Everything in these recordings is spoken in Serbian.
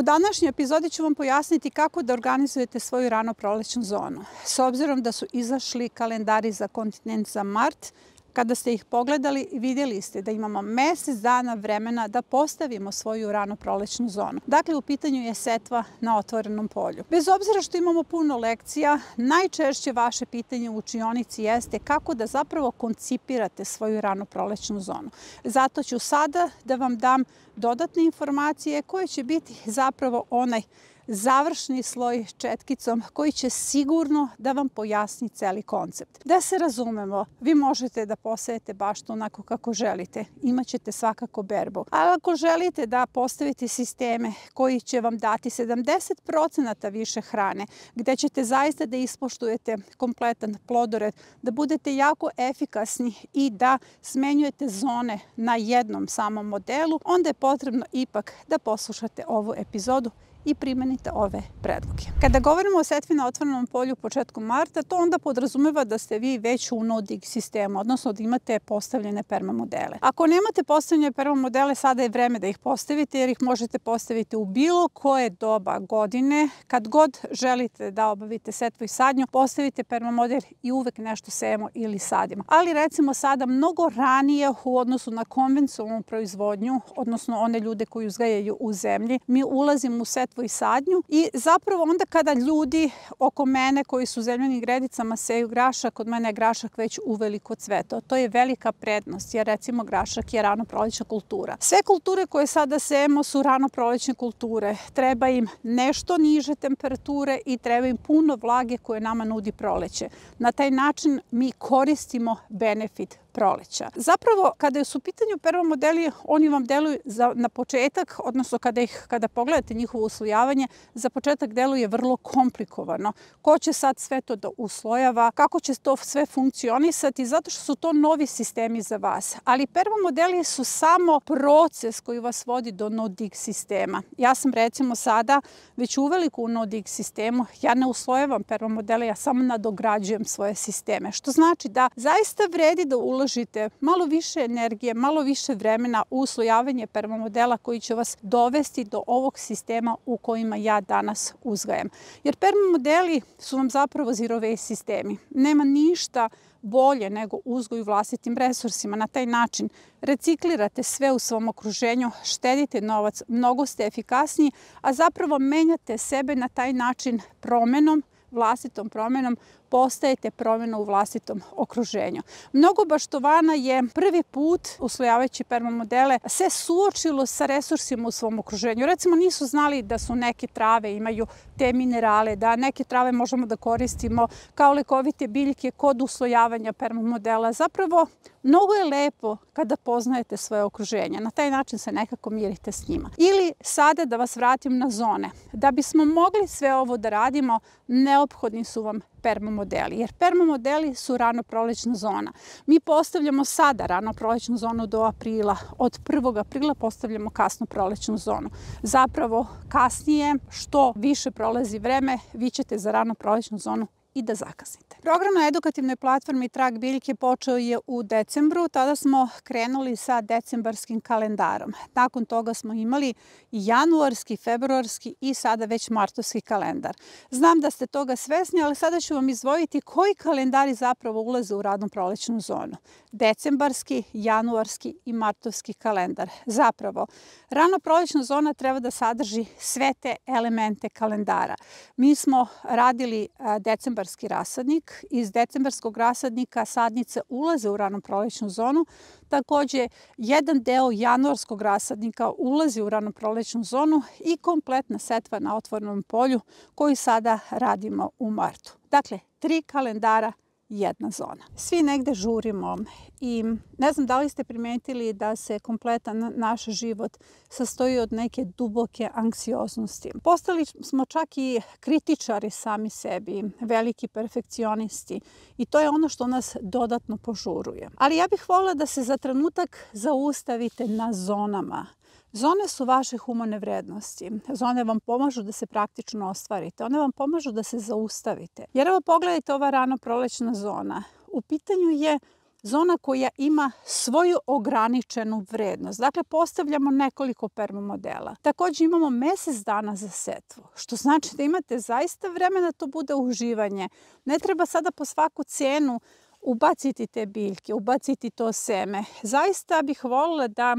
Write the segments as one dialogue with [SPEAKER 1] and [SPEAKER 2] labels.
[SPEAKER 1] U današnjoj epizodi ću vam pojasniti kako da organizujete svoju rano prolećnu zonu. S obzirom da su izašli kalendari za kontinent za mart, kada ste ih pogledali, vidjeli ste da imamo mjesec dana vremena da postavimo svoju rano prolećnu zonu. Dakle, u pitanju je setva na otvorenom polju. Bez obzira što imamo puno lekcija, najčešće vaše pitanje u učionici jeste kako da zapravo koncipirate svoju rano prolećnu zonu. Zato ću sada da vam dam dodatne informacije koje će biti zapravo onaj završni sloj četkicom koji će sigurno da vam pojasni celi koncept. Da se razumemo, vi možete da posejete baštu onako kako želite. Imaćete svakako berbu. Ali ako želite da postavite sisteme koji će vam dati 70% više hrane, gde ćete zaista da ispoštujete kompletan plodored, da budete jako efikasni i da smenjujete zone na jednom samom modelu, onda je potrebno ipak da poslušate ovu epizodu i primenite ove predloge. Kada govorimo o setvi na otvorenom polju početkom marta, to onda podrazumeva da ste vi već u no-dig sistemu, odnosno da imate postavljene permamodele. Ako nemate postavljene permamodele, sada je vreme da ih postavite, jer ih možete postaviti u bilo koje doba godine. Kad god želite da obavite setvu i sadnju, postavite permamodel i uvek nešto sejemo ili sadimo. Ali recimo sada mnogo ranije u odnosu na konvencionalnu proizvodnju, odnosno one ljude koji uzgajaju u zemlji, mi ulazimo u setvu i sadnju i zapravo onda kada ljudi oko mene koji su u zemljanim gredicama seju grašak, kod mene je grašak već uveliko cvetao. To je velika prednost jer recimo grašak je rano prolećna kultura. Sve kulture koje sada sejemo su rano prolećne kulture. Treba im nešto niže temperature i treba im puno vlage koje nama nudi proleće. Na taj način mi koristimo benefit proleća. Zapravo, kada su u pitanju permamodeli, oni vam deluju na početak, odnosno kada pogledate njihovo uslojavanje, za početak deluje vrlo komplikovano. Ko će sad sve to da uslojava, kako će to sve funkcionisati, zato što su to novi sistemi za vas. Ali permamodeli su samo proces koji vas vodi do no-dig sistema. Ja sam recimo sada već uveliko u no-dig sistemu, ja ne uslojavam permamodele, ja samo nadograđujem svoje sisteme. Što znači da zaista vredi da uložite malo više energije, malo više vremena u uslojavanje permamodela koji će vas dovesti do ovog sistema u kojima ja danas uzgajam. Jer permamodeli su vam zapravo zero waste sistemi. Nema ništa bolje nego uzgoj u vlastitim resursima. Na taj način reciklirate sve u svom okruženju, štedite novac, mnogo ste efikasniji, a zapravo menjate sebe na taj način promenom, vlastitom promenom, postajete promjena u vlastitom okruženju. Mnogo baštovana je prvi put, uslojavajući permamodele, se suočilo sa resursima u svom okruženju. Recimo, nisu znali da su neke trave imaju te minerale, da neke trave možemo da koristimo kao lekovite biljke kod uslojavanja permamodela. Zapravo, mnogo je lepo kada poznajete svoje okruženje. Na taj način se nekako mirite s njima. Ili sada da vas vratim na zone. Da bismo mogli sve ovo da radimo, neophodni su vam permamodeli, jer permamodeli su rano prolećna zona. Mi postavljamo sada rano prolećnu zonu do aprila. Od 1. aprila postavljamo kasno prolećnu zonu. Zapravo kasnije, što više prolazi vreme, vi ćete za rano prolećnu zonu i da zakasnite. Program na edukativnoj platformi Trag biljke počeo je u decembru. Tada smo krenuli sa decembarskim kalendarom. Nakon toga smo imali i januarski, februarski i sada već martovski kalendar. Znam da ste toga svesni, ali sada ću vam izdvojiti koji kalendari zapravo ulaze u radno prolećnu zonu. Decembarski, januarski i martovski kalendar. Zapravo, rano prolećna zona treba da sadrži sve te elemente kalendara. Mi smo radili decembarski rasadnik. Iz decembarskog rasadnika sadnice ulaze u rano prolećnu zonu. Također, jedan deo januarskog rasadnika ulazi u rano prolećnu zonu i kompletna setva na otvorenom polju koju sada radimo u martu. Dakle, 3 kalendara, jedna zona. Svi negde žurimo i ne znam da li ste primetili da se kompletan naš život sastoji od neke duboke anksioznosti. Postali smo čak i kritičari sami sebi, veliki perfekcionisti i to je ono što nas dodatno požuruje. Ali ja bih voljela da se za trenutak zaustavite na zonama. Zone su vaše humane vrednosti. Zone vam pomažu da se praktično ostvarite. One vam pomažu da se zaustavite. Jer evo pogledajte ova rano prolećna zona. U pitanju je zona koja ima svoju ograničenu vrednost. Dakle, postavljamo nekoliko permamodela. Također imamo mesec dana za setvu, što znači da imate zaista vremena da to bude uživanje. Ne treba sada po svaku cenu ubaciti te biljke, ubaciti to seme. Zaista bih voljela da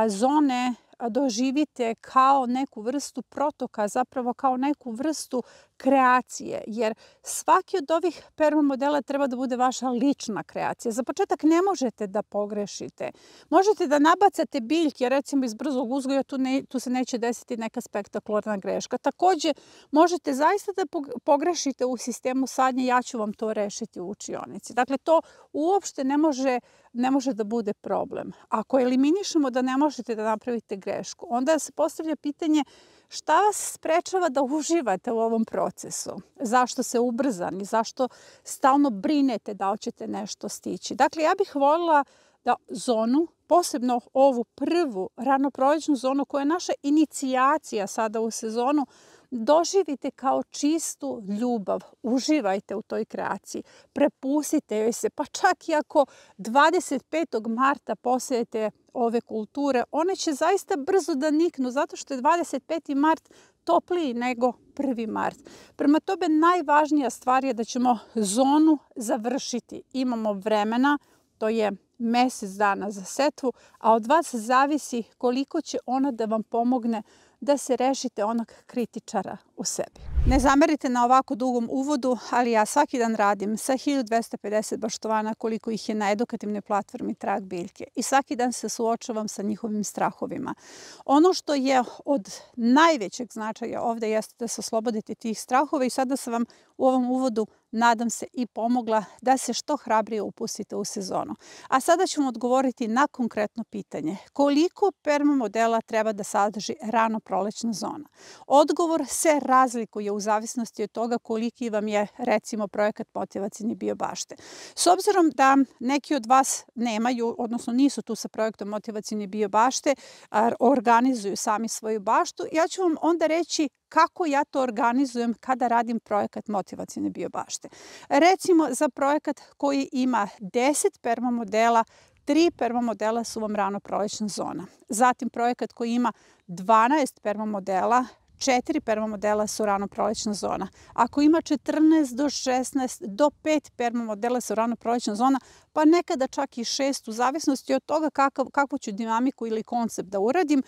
[SPEAKER 1] zone doživite kao neku vrstu protoka, zapravo kao neku vrstu kreacije, jer svaki od ovih permamodela treba da bude vaša lična kreacija. Za početak ne možete da pogrešite. Možete da nabacate biljke, recimo iz brzog uzgoja, tu se neće desiti neka spektakularna greška. Također, možete zaista da pogrešite u sistemu sadnje, ja ću vam to rešiti u učionici. Dakle, to uopšte ne može da bude problem. Ako eliminišemo da ne možete da napravite grešku, onda se postavlja pitanje šta vas sprečava da uživate u ovom procesu? Zašto ste ubrzani? Zašto stalno brinete da li ćete nešto stići? Dakle, ja bih voljela da zonu, posebno ovu prvu ranoprolećnu zonu koja je naša inicijacija sada u sezonu, doživite kao čistu ljubav. Uživajte u toj kreaciji. Prepustite joj se. Pa čak i ako 25. marta posejete ove kulture, one će zaista brzo da niknu zato što je 25. mart topliji nego 1. mart. Prema tome, najvažnija stvar je da ćemo zonu završiti. Imamo vremena, to je mesec dana za setvu, a od vas zavisi koliko će ona da vam pomogne da se rešite onog kritičara u sebi. Ne zamerite na ovako dugom uvodu, ali ja svaki dan radim sa 1250 baštovana koliko ih je na edukativnoj platformi Trag biljke i svaki dan se suočavam sa njihovim strahovima. Ono što je od najvećeg značaja ovde jeste da se oslobodite tih strahova i sada sam vam u ovom uvodu nadam se i pomogla da se što hrabrije upustite u sezonu. A sada ću vam odgovoriti na konkretno pitanje. Koliko permamodela treba da sadrži rano prolećna zona? Odgovor se razlikuje u zavisnosti od toga koliki vam je, recimo, projekat motivacioni biobašte. S obzirom da neki od vas nemaju, odnosno nisu tu sa projektom motivacioni biobašte, organizuju sami svoju baštu, ja ću vam onda reći kako ja to organizujem kada radim projekat motivacione biobašte. Recimo, za projekat koji ima 10 permamodela, 3 permamodela su vam rano prolećna zona. Zatim projekat koji ima 12 permamodela, 4 permamodela su rano prolećna zona. Ako ima 14 do 16 do 5 permamodela su rano prolećna zona, pa nekada čak i 6 u zavisnosti od toga kakvu ću dinamiku ili koncept da uradim.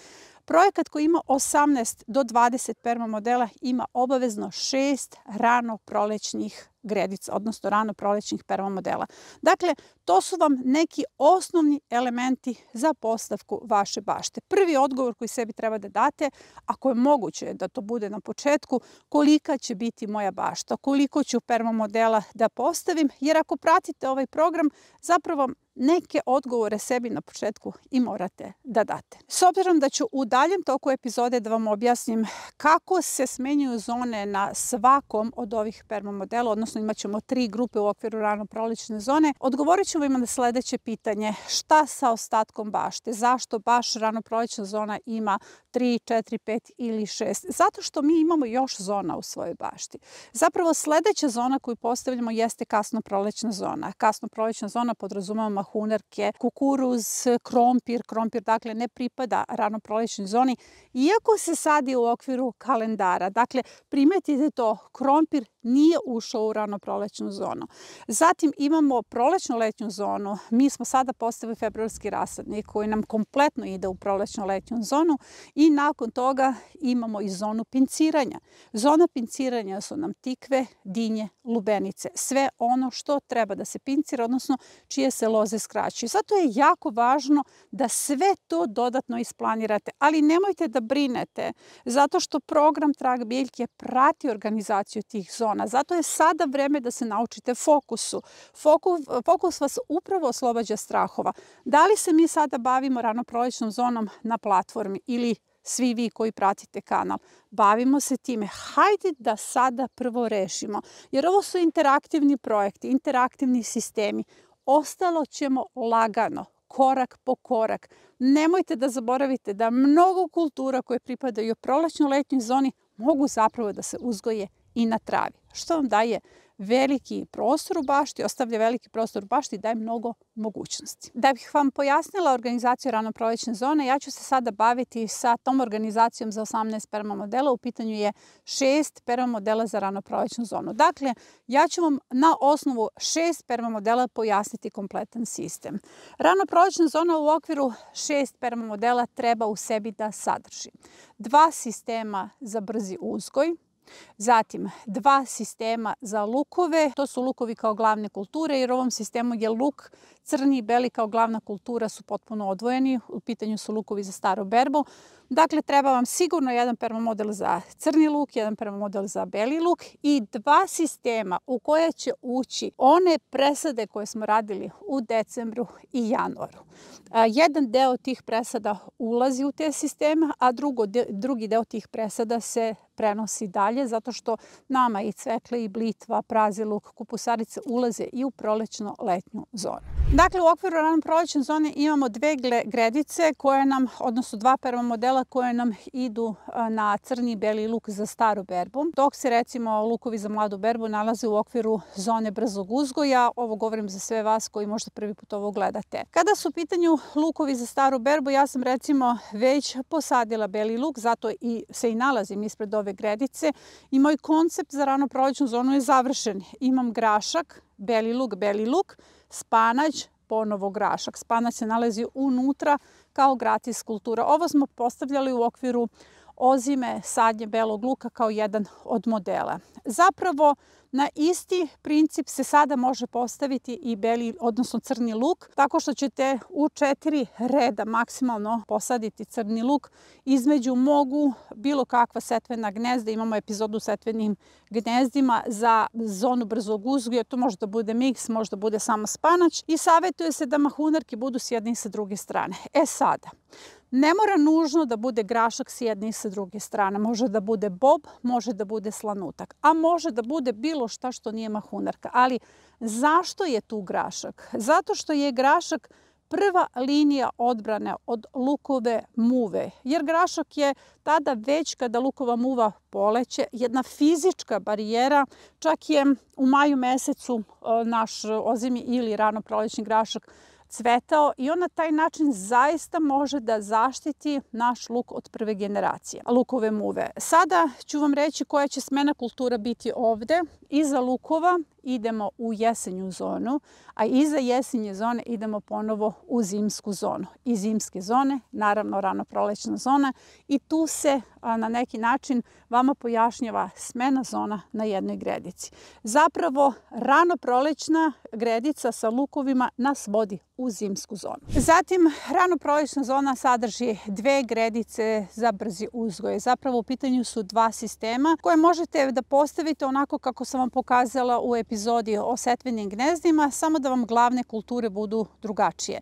[SPEAKER 1] Projekat koji ima 18 do 20 permamodela ima obavezno 6 rano prolećnih gredica, odnosno rano prolećnih permamodela. Dakle, to su vam neki osnovni elementi za postavku vaše bašte. Prvi odgovor koji sebi treba da date, ako je moguće da to bude na početku, kolika će biti moja bašta, koliko ću permamodela da postavim, jer ako pratite ovaj program, zapravo neke odgovore sebi na početku i morate da date. S obzirom da ću u daljem toku epizode da vam objasnim kako se smenjuju zone na svakom od ovih permamodela, odnosno imat ćemo 3 grupe u okviru rano prolećne zone, odgovorit ću vam na sledeće pitanje. Šta sa ostatkom bašte? Zašto baš rano prolećna zona ima 3, 4, 5 ili 6? Zato što mi imamo još zona u svojoj bašti. Zapravo sledeća zona koju postavljamo jeste kasno prolećna zona. Kasno prolećna zona podrazumeva mahunarke, kukuruz, krompir. Krompir dakle ne pripada rano prolećnoj zoni, iako se sadi u okviru kalendara. Dakle, primetite to, krompir nije ušao u rano prolećnu zonu. Zatim imamo prolećno-letnju zonu. Mi smo sada postavili februarski rasadnik koji nam kompletno ide u prolećno-letnju zonu i nakon toga imamo i zonu pinciranja. Zona pinciranja su nam tikve, dinje, lubenice. Sve ono što treba da se pincira, odnosno čije se loze skraćuju. Zato je jako važno da sve to dodatno isplanirate, ali nemojte da brinete, zato što program Trag biljke prati organizaciju tih zona. Zato je sada vreme da se naučite fokusu. Fokus vas upravo oslobađa strahova. Da li se mi sada bavimo rano prolećnom zonom na platformi ili svi vi koji pratite kanal, bavimo se time. Hajde da sada prvo rešimo, jer ovo su interaktivni projekti, interaktivni sistemi. Ostalo ćemo lagano, korak po korak. Nemojte da zaboravite da mnogo kultura koje pripadaju prolećno-letnjoj zoni mogu zapravo da se uzgoje i na travi. što vam daje veliki prostor u bašti, ostavlja veliki prostor u bašti i daje mnogo mogućnosti. Da bih vam pojasnila organizaciju ranoprolećne zone, ja ću se sada baviti sa tom organizacijom za 18 perma modela. U pitanju je 6 perma modela za ranoprolećnu zonu. Dakle, ja ću vam na osnovu 6 perma modela pojasniti kompletan sistem. Ranoprolećna zona u okviru 6 perma modela treba u sebi da sadrži 2 sistema za brzi uzgoj, zatim 2 sistema za lukove, to su lukovi kao glavne kulture, jer u ovom sistemu je luk crni i beli kao glavna kultura su potpuno odvojeni, u pitanju su lukovi za staru berbu. Dakle, treba vam sigurno jedan perma model za crni luk, jedan perma model za beli luk i 2 sistema u koje će ući one presade koje smo radili u decembru i januaru. Jedan deo tih presada ulazi u te sisteme, a drugi deo tih presada se prenosi dalje, zato što nama i cvekle, i blitva, prazi luk, kupusarice ulaze i u prolećno-letnju zonu. Dakle, u okviru ranoprolećne zone imamo 2 gredice koje nam, odnosno 2 perma modela koje nam idu na crni i beli luk za staru berbu, dok se recimo lukovi za mladu berbu nalaze u okviru zone brzog uzgoja. Ovo govorim za sve vas koji možda prvi put ovo gledate. Kada su u pitanju lukovi za staru berbu, ja sam recimo već posadila beli luk, zato se i nalazim ispred ove gredice i moj koncept za ranoprolećnu zonu je završen. Imam grašak, beli luk, spanać, ponovo grašak. Spanać se nalazi unutra kao gratis kultura. Ovo smo postavljali u okviru ozime sadnje belog luka kao jedan od modela. Zapravo, na isti princip se sada može postaviti i beli, odnosno crni luk, tako što ćete u 4 reda maksimalno posaditi crni luk. Između mogu bilo kakva setvena gnezda, imamo epizodu o setvenim gnezdima za zonu brzog uzgoja, to može da bude miks, može da bude samo spanać i savjetuje se da mahunarke budu s jedne i sa druge strane. Sada, ne mora nužno da bude grašak s jedne i sa druge strane. Može da bude bob, može da bude slanutak, a može da bude bilo šta što nije mahunarka. Ali zašto je tu grašak? Zato što je grašak prva linija odbrane od lukove muve. Jer grašak je tada već kada lukova muva poleće jedna fizička barijera. Čak je u maju mesecu naš ozimi ili ranoprolećni grašak cvetao i on na taj način zaista može da zaštiti naš luk od prve generacije, lukove muve. Sada ću vam reći koja će smena kultura biti ovde. Iza lukova idemo u jesenju zonu, a iza jesenje zone idemo ponovo u zimsku zonu. Iz zimske zone, naravno ranoprolećna zona, i tu se na neki način vama pojašnjava smena zona na jednoj gredici. Zapravo, ranoprolećna gredica sa lukovima nas vodi u zimsku zonu. Zatim, ranoprolećna zona sadrži 2 gredice za brzi uzgoj. Zapravo, u pitanju su 2 sistema koje možete da postavite onako kako sam vam pokazala u epizodi o setvenim gnezdima, samo da vam glavne kulture budu drugačije.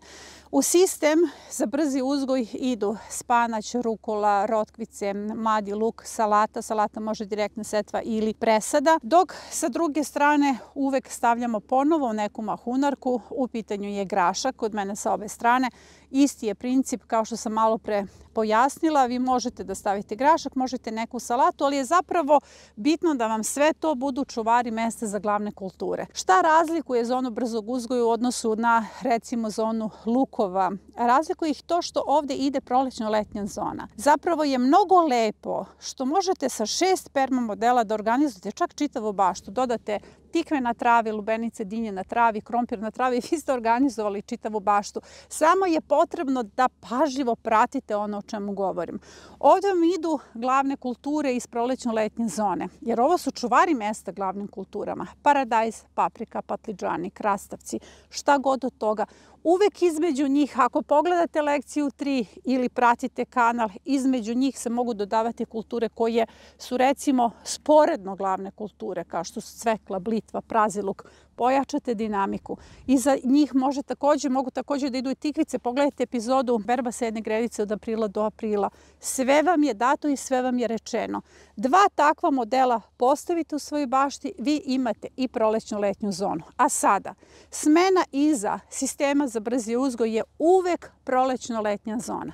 [SPEAKER 1] U sistem za brzi uzgoj idu spanać, rukola, rotkvice, mladi luk, salata. Salata može direktna setva ili presada, dok sa druge strane uvek stavljamo ponovo neku mahunarku. U pitanju je grašak, kod mene sa obe strane. Isti je princip kao što sam malo pre pojasnila. Vi možete da stavite grašak, možete neku salatu, ali je zapravo bitno da vam sve to budu čuvari mesta za glavne kulture. Šta razlikuje zonu brzog uzgoja u odnosu na recimo zonu lukova? Razlikuje ih to što ovde ide prolećno-letnja zona. Zapravo je mnogo lepo što možete sa 6 perma modela da organizujete čak čitavu baštu. Dodate tikve na travi, lubenice, dinje na travi, krompir na travi. Vi ste organizovali čitavu baštu. Samo je potrebno da pažljivo pratite ono o čemu govorim. Ovdje vam idu glavne kulture iz prolećno-letnje zone, jer ovo su čuvari mesta glavnim kulturama. Paradajz, paprika, patlidžani, krastavci, šta god od toga. Uvek između njih, ako pogledate lekciju 3 ili pratite kanal, između njih se mogu dodavati kulture koje su recimo sporedno glavne kulture, kao što su cvekla, blitva, praziluk. Pojačate dinamiku. Iza njih mogu također da idu i tikvice. Pogledajte epizodu berba sa jedne gredice od aprila do aprila. Sve vam je dato i sve vam je rečeno. 2 takva modela postavite u svojoj bašti, vi imate i prolećno-letnju zonu. A sada, smena iza sistema za brzi uzgoj je uvek prolećno-letnja zona.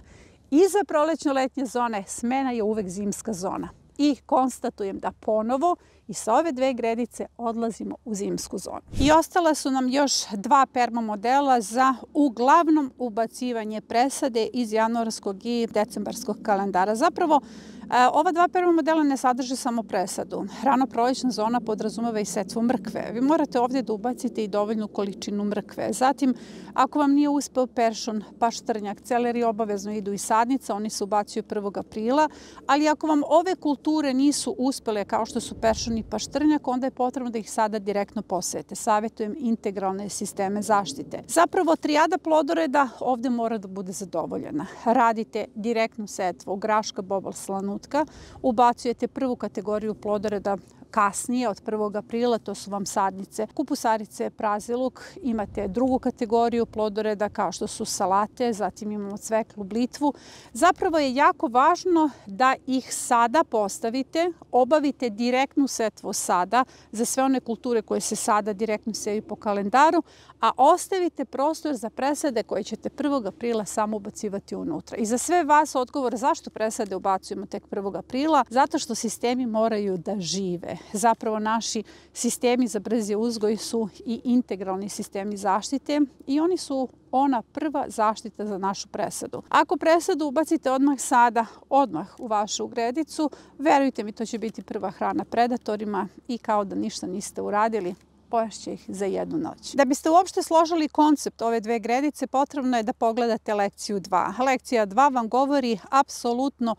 [SPEAKER 1] Iza prolećno-letnje zone smena je uvek zimska zona. i konstatujem da ponovo i sa ove dve gredice odlazimo u zimsku zonu. I ostala su nam još dva perma modela za uglavnom ubacivanje presade iz januarskog i decembarskog kalendara. Zapravo, ova dva perma modela ne sadrže samo presadu. Rano prolećna zona podrazumeva i setvu mrkve. Vi morate ovdje da ubacite i dovoljnu količinu mrkve. Zatim, ako vam nije uspeo peršun, paštrnjak, celeri obavezno idu i sadnica, oni se ubacuju 1. aprila, ali ako vam ove kulture nisu uspele kao što su peršun i paštrnjak, onda je potrebno da ih sada direktno posejete. Savjetujem integralne sisteme zaštite. Zapravo, trijada plodoreda ovdje mora da bude zadovoljena. Radite direktnu setvu graška, bobal, slanutka, ubacujete prvu kategoriju plodoreda kasnije od 1. aprila, to su vam sadnice, kupusarice, praziluk, imate drugu kategoriju plodoreda kao što su salate, zatim imamo cveklu, blitvu. Zapravo je jako važno da ih sada postavite, obavite direktnu setvu sada za sve one kulture koje se sada direktno seju po kalendaru, a ostavite prostor za presade koje ćete 1. aprila samo ubacivati unutra. I za sve vas odgovor zašto presade ubacujemo tek 1. aprila, zato što sistemi moraju da žive. Zapravo naši sistemi za brzi uzgoj su i integralni sistemi zaštite i oni su ona prva zaštita za našu presadu. Ako presadu ubacite odmah sada, odmah u vašu gredicu, verujte mi, to će biti prva hrana predatorima i kao da ništa niste uradili, poješće ih za jednu noć. Da biste uopšte složili koncept ove dve gredice, potrebno je da pogledate lekciju 2. Lekcija 2 vam govori apsolutno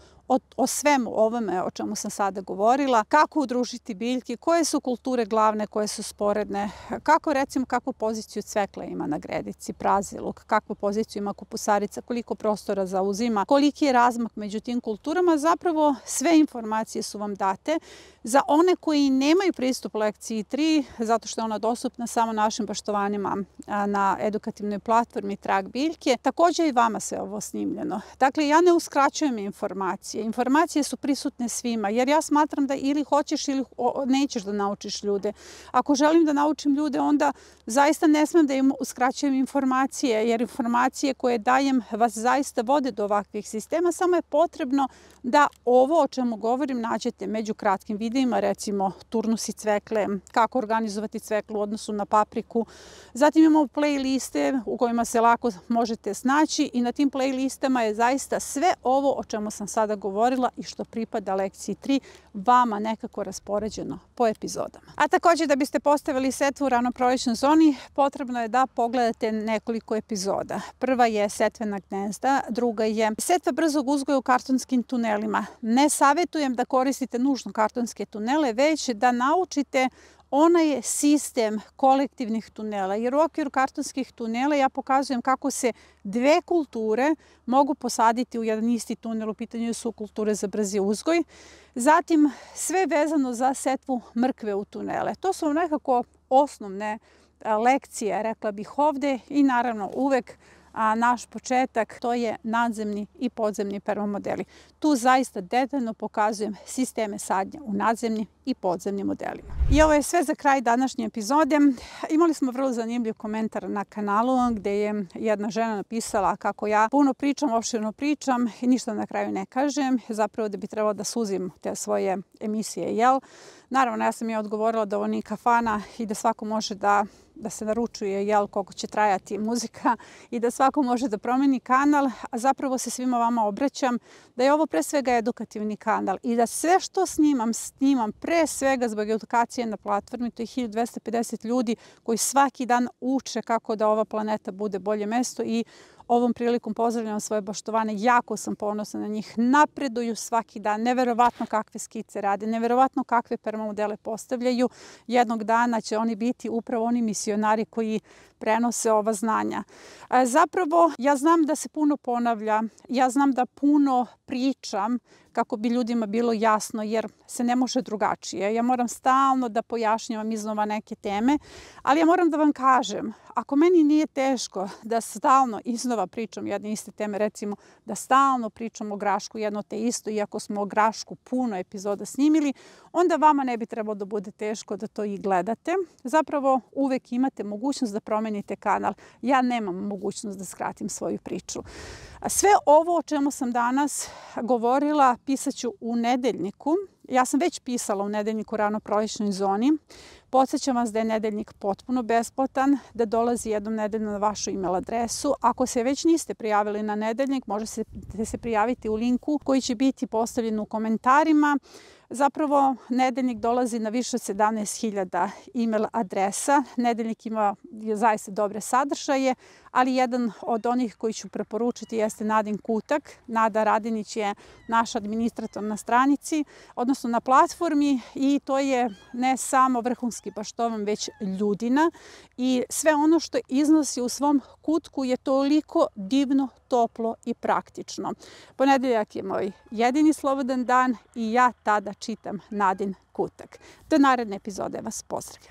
[SPEAKER 1] o svemu ovome o čemu sam sada govorila, kako udružiti biljke, koje su kulture glavne, koje su sporedne, kako recimo kakvu poziciju cvekla ima na gredici, praziluk, kakvu poziciju ima kupusarica, koliko prostora zauzima, koliki je razmak među tim kulturama. Zapravo sve informacije su vam date. Za one koji nemaju pristup lekciji 3, zato što je ona dostupna samo našim baštovanima na edukativnoj platformi Trag biljke, također i vama se ovo snimljeno. Dakle, ja ne uskraćujem informacije. Informacije su prisutne svima, jer ja smatram da ili hoćeš ili nećeš da naučiš ljude. Ako želim da naučim ljude, onda zaista ne smem da im uskraćujem informacije, jer informacije koje dajem vas zaista vode do ovakvih sistema. Samo je potrebno da ovo o čemu govorim nađete među kratkim videima, recimo turnusi cvekle, kako organizovati cveklu u odnosu na papriku. Zatim imamo playliste u kojima se lako možete snaći i na tim playlistama je zaista sve ovo o čemu sam sada govorila i što pripada lekciji 3 vama nekako raspoređeno po epizodama. A također da biste postavili setvu u ranoprolećnoj zoni, potrebno je da pogledate nekoliko epizoda. Prva je setvena gnezda, druga je setva brzog uzgoja u kartonskim tunelima. Ne savjetujem da koristite nužno kartonske tunele, već da naučite onaj sistem kolektivnih tunela. Jer u okviru kartonskih tunela ja pokazujem kako se dve kulture mogu posaditi u jedan isti tunel. U pitanju su kulture za brzi uzgoj. Zatim sve vezano za setvu mrkve u tunele. To su nekako osnovne lekcije, rekla bih ovdje, i naravno uvek naš početak, to je nadzemni i podzemni permamodeli. Tu zaista detaljno pokazujem sisteme sadnje u nadzemnim i podzemnim modelima. I ovo je sve za kraj današnje epizode. Imali smo vrlo zanimljiv komentar na kanalu gdje je jedna žena napisala kako ja puno pričam, opširno pričam i ništa na kraju ne kažem. Zapravo da bi trebalo da suzim te svoje emisije, jel? Naravno, ja sam je odgovorila da ovo nije kafana i da svako može da se naručuje koliko će trajati muzika i da svako može da promeni kanal, a zapravo se svima vama obraćam da je ovo pre svega edukativni kanal i da sve što snimam pre svega zbog edukacije na platformi. To je 1250 ljudi koji svaki dan uče kako da ova planeta bude bolje mesto i ovom prilikom pozdravljam svoje baštovane. Jako sam ponosna na njih. Napreduju svaki dan. Neverovatno kakve skice rade. Neverovatno kakve permamodele postavljaju. Jednog dana će oni biti upravo oni misionari koji prenose ova znanja. Zapravo, ja znam da se puno ponavlja. Ja znam da puno pričam kako bi ljudima bilo jasno, jer se ne može drugačije. Ja moram stalno da pojašnjavam iznova neke teme, ali ja moram da vam kažem, ako meni nije teško da stalno iznova pričam jedne iste teme, recimo da stalno pričam o grašku jedno te isto, iako smo o grašku puno epizoda snimili, onda vama ne bi trebalo da bude teško da to i gledate. Zapravo uvek imate mogućnost da promenite kanal. Ja nemam mogućnost da skratim svoju priču. Sve ovo o čemu sam danas govorila pisat ću u nedeljniku Ja sam već pisala u Nedeljniku Rano prolećnoj zoni. Podsećam vas da je Nedeljnik potpuno besplatan, da dolazi jednom nedeljno na vašu email adresu. Ako se već niste prijavili na Nedeljnik, možete se prijaviti u linku koji će biti postavljen u komentarima. Zapravo, Nedeljnik dolazi na više od 17.000 email adresa. Nedeljnik ima zaista dobre sadržaje, ali jedan od onih koji ću preporučiti jeste Nadin Kutak. Nada Radinić je naš administrator na stranici, odnosno na platformi, i to je ne samo vrhunski baštovan, već ljudina, i sve ono što iznosi u svom kutku je toliko divno, toplo i praktično. Ponedeljak je moj jedini slobodan dan i ja tada čitam Nadin Kutak. Do naredne epizode vas pozdravljam.